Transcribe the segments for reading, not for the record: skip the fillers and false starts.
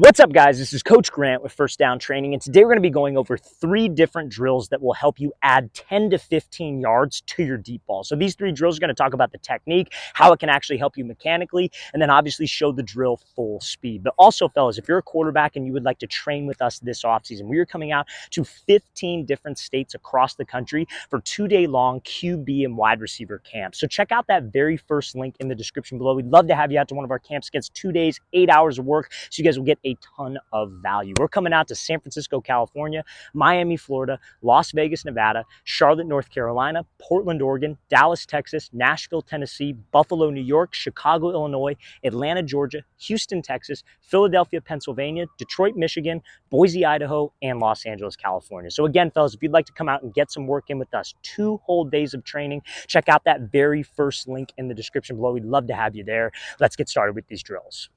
What's up, guys? This is Coach Grant with First Down Training, and today we're going to be going over 3 different drills that will help you add 10 to 15 yards to your deep ball. So these 3 drills are going to talk about the technique, how it can actually help you mechanically, and then obviously show the drill full speed. But also, fellas, if you're a quarterback and you would like to train with us this offseason, we are coming out to 15 different states across the country for 2-day-long QB and wide receiver camps. So check out that very first link in the description below. We'd love to have you out to one of our camps. It gets 2 days, 8 hours of work, so you guys will get a ton of value. We're coming out to San Francisco, California, Miami, Florida, Las Vegas, Nevada, Charlotte, North Carolina, Portland, Oregon, Dallas, Texas, Nashville, Tennessee, Buffalo, New York, Chicago, Illinois, Atlanta, Georgia, Houston, Texas, Philadelphia, Pennsylvania, Detroit, Michigan, Boise, Idaho, and Los Angeles, California. So again, fellas, if you'd like to come out and get some work in with us, 2 whole days of training, check out that very first link in the description below. We'd love to have you there. Let's get started with these drills.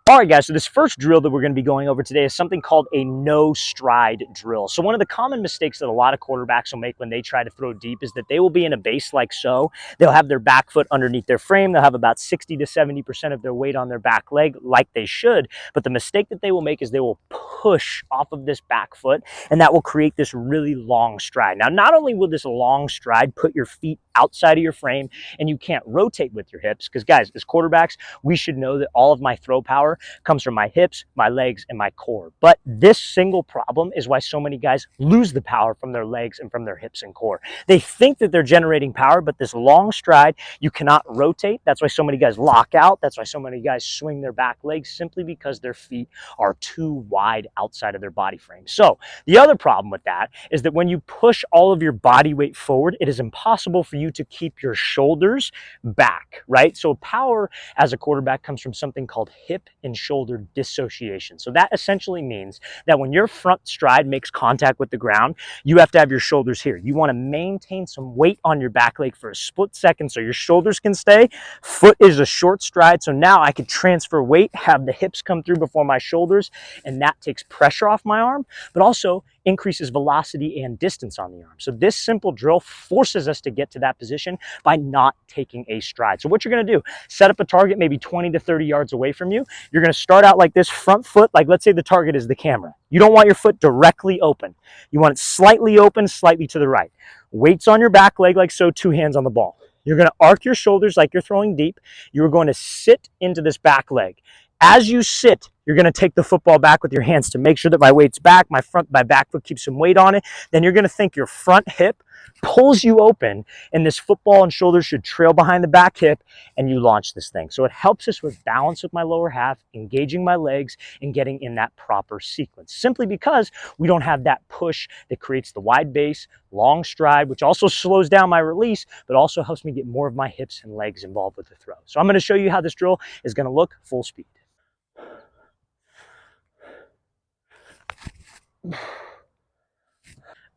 All right, guys, so this first drill that we're going to be going over today is something called a no stride drill. So one of the common mistakes that a lot of quarterbacks will make when they try to throw deep is that they will be in a base like so. They'll have their back foot underneath their frame. They'll have about 60 to 70% of their weight on their back leg like they should. But the mistake that they will make is they will push off of this back foot, and that will create this really long stride. Now, not only will this long stride put your feet outside of your frame and you can't rotate with your hips, because guys, as quarterbacks, we should know that all of my throw power comes from my hips, my legs, and my core. But this single problem is why so many guys lose the power from their legs and from their hips and core. They think that they're generating power, but this long stride, you cannot rotate. That's why so many guys lock out. That's why so many guys swing their back legs, simply because their feet are too wide outside of their body frame. So the other problem with that is that when you push all of your body weight forward, it is impossible for you to keep your shoulders back, right? So power as a quarterback comes from something called hip and shoulder dissociation. So that essentially means that when your front stride makes contact with the ground, you have to have your shoulders here. You want to maintain some weight on your back leg for a split second so your shoulders can stay. Foot is a short stride, so now I can transfer weight, have the hips come through before my shoulders, and that takes pressure off my arm, but also increases velocity and distance on the arm. So this simple drill forces us to get to that position by not taking a stride. So what you're going to do, set up a target maybe 20 to 30 yards away from you. You're going to start out like this, front foot, like let's say the target is the camera. You don't want your foot directly open. You want it slightly open, slightly to the right. Weights on your back leg like so, 2 hands on the ball. You're going to arc your shoulders like you're throwing deep. You're going to sit into this back leg. As you sit, you're going to take the football back with your hands to make sure that my weight's back, my back foot keeps some weight on it. Then you're going to think your front hip pulls you open, and this football and shoulder should trail behind the back hip, and you launch this thing. So it helps us with balance with my lower half, engaging my legs, and getting in that proper sequence, simply because we don't have that push that creates the wide base, long stride, which also slows down my release, but also helps me get more of my hips and legs involved with the throw. So I'm going to show you how this drill is going to look full speed.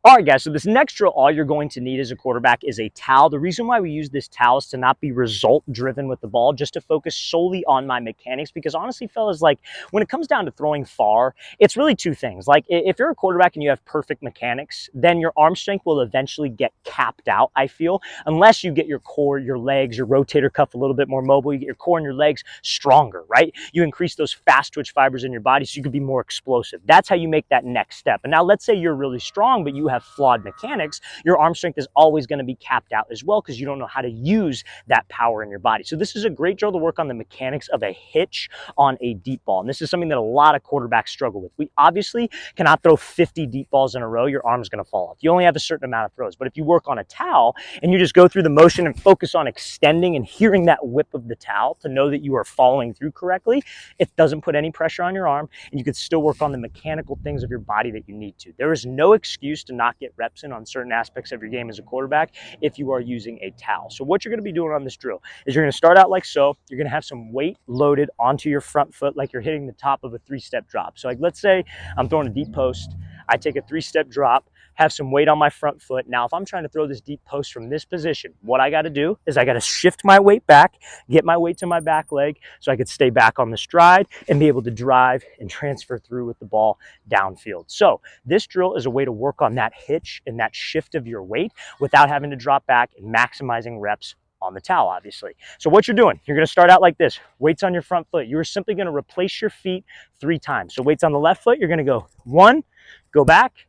All right, guys, so this next drill, all you're going to need as a quarterback is a towel. The reason why we use this towel is to not be result-driven with the ball, just to focus solely on my mechanics, because honestly, fellas, like when it comes down to throwing far, it's really 2 things. Like if you're a quarterback and you have perfect mechanics, then your arm strength will eventually get capped out, I feel, unless you get your core, your legs, your rotator cuff a little bit more mobile, you get your core and your legs stronger, right? You increase those fast twitch fibers in your body so you can be more explosive. That's how you make that next step. And now let's say you're really strong, but you have flawed mechanics, your arm strength is always going to be capped out as well because you don't know how to use that power in your body. So this is a great drill to work on the mechanics of a hitch on a deep ball. And this is something that a lot of quarterbacks struggle with. We obviously cannot throw 50 deep balls in a row. Your arm's going to fall off. You only have a certain amount of throws. But if you work on a towel and you just go through the motion and focus on extending and hearing that whip of the towel to know that you are following through correctly, it doesn't put any pressure on your arm, and you can still work on the mechanical things of your body that you need to. There is no excuse to not get reps in on certain aspects of your game as a quarterback if you are using a towel. So what you're going to be doing on this drill is you're going to start out like so. You're going to have some weight loaded onto your front foot like you're hitting the top of a 3-step drop. So like let's say I'm throwing a deep post. I take a 3-step drop, have some weight on my front foot. Now, if I'm trying to throw this deep post from this position, what I got to do is I got to shift my weight back, get my weight to my back leg so I could stay back on the stride and be able to drive and transfer through with the ball downfield. So this drill is a way to work on that hitch and that shift of your weight without having to drop back and maximizing reps on the towel, obviously. So what you're doing, you're gonna start out like this. Weights on your front foot. You're simply gonna replace your feet 3 times. So weights on the left foot, you're gonna go 1, go back,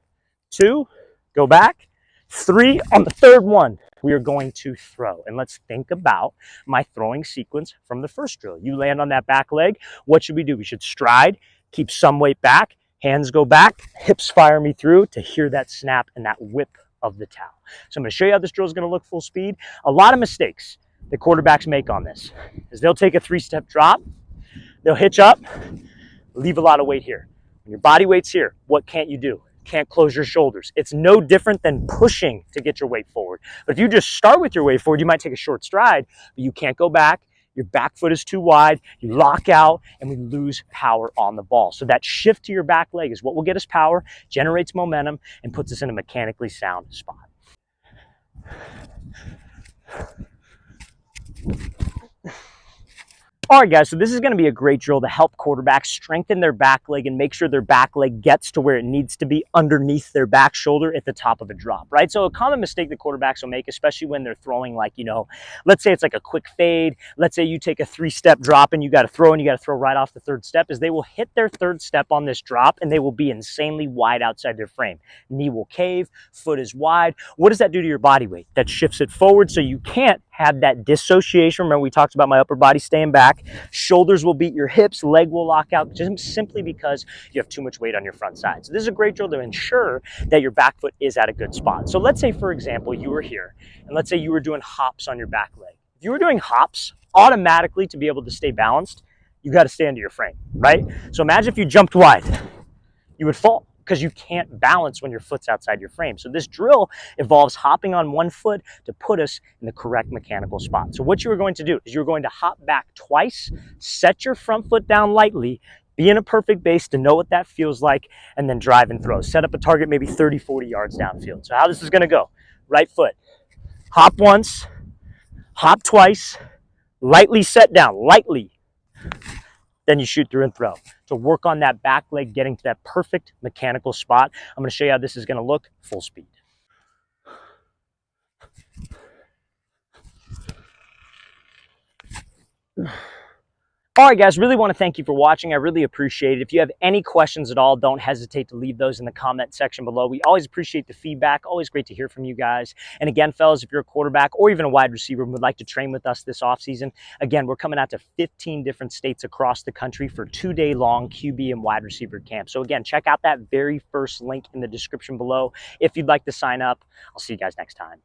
2, go back, 3. On the third one, we are going to throw. And let's think about my throwing sequence from the first drill. You land on that back leg. What should we do? We should stride, keep some weight back, hands go back, hips fire me through to hear that snap and that whip of the towel. So I'm going to show you how this drill is going to look full speed. A lot of mistakes that quarterbacks make on this is they'll take a 3-step drop, they'll hitch up, leave a lot of weight here. When your body weight's here, what can't you do? Can't close your shoulders. It's no different than pushing to get your weight forward. But if you just start with your weight forward, you might take a short stride, but you can't go back. Your back foot is too wide, you lock out, and we lose power on the ball. So that shift to your back leg is what will get us power, generates momentum, and puts us in a mechanically sound spot. All right, guys, so this is going to be a great drill to help quarterbacks strengthen their back leg and make sure their back leg gets to where it needs to be underneath their back shoulder at the top of a drop, right? So a common mistake that quarterbacks will make, especially when they're throwing like, let's say it's like a quick fade. Let's say you take a 3-step drop and you got to throw right off the 3rd step, is they will hit their 3rd step on this drop and they will be insanely wide outside their frame. Knee will cave, foot is wide. What does that do to your body weight? That shifts it forward so you can't have that dissociation. Remember, we talked about my upper body staying back. Shoulders will beat your hips, leg will lock out, just simply because you have too much weight on your front side. So this is a great drill to ensure that your back foot is at a good spot. So let's say, for example, you were here, and let's say you were doing hops on your back leg. If you were doing hops, automatically to be able to stay balanced, you got to stay under your frame, right? So imagine if you jumped wide, you would fall, because you can't balance when your foot's outside your frame. So this drill involves hopping on one foot to put us in the correct mechanical spot. So what you are going to do is you're going to hop back twice, set your front foot down lightly, be in a perfect base to know what that feels like, and then drive and throw. Set up a target maybe 30, 40 yards downfield. So how this is gonna go: right foot, hop once, hop twice, lightly set down, lightly. Then you shoot through and throw to work on that back leg getting to that perfect mechanical spot. I'm going to show you how this is going to look full speed. All right, guys, really want to thank you for watching. I really appreciate it. If you have any questions at all, don't hesitate to leave those in the comment section below. We always appreciate the feedback. Always great to hear from you guys. And again, fellas, if you're a quarterback or even a wide receiver and would like to train with us this offseason, again, we're coming out to 15 different states across the country for 2-day-long QB and wide receiver camp. So again, check out that very first link in the description below if you'd like to sign up. I'll see you guys next time.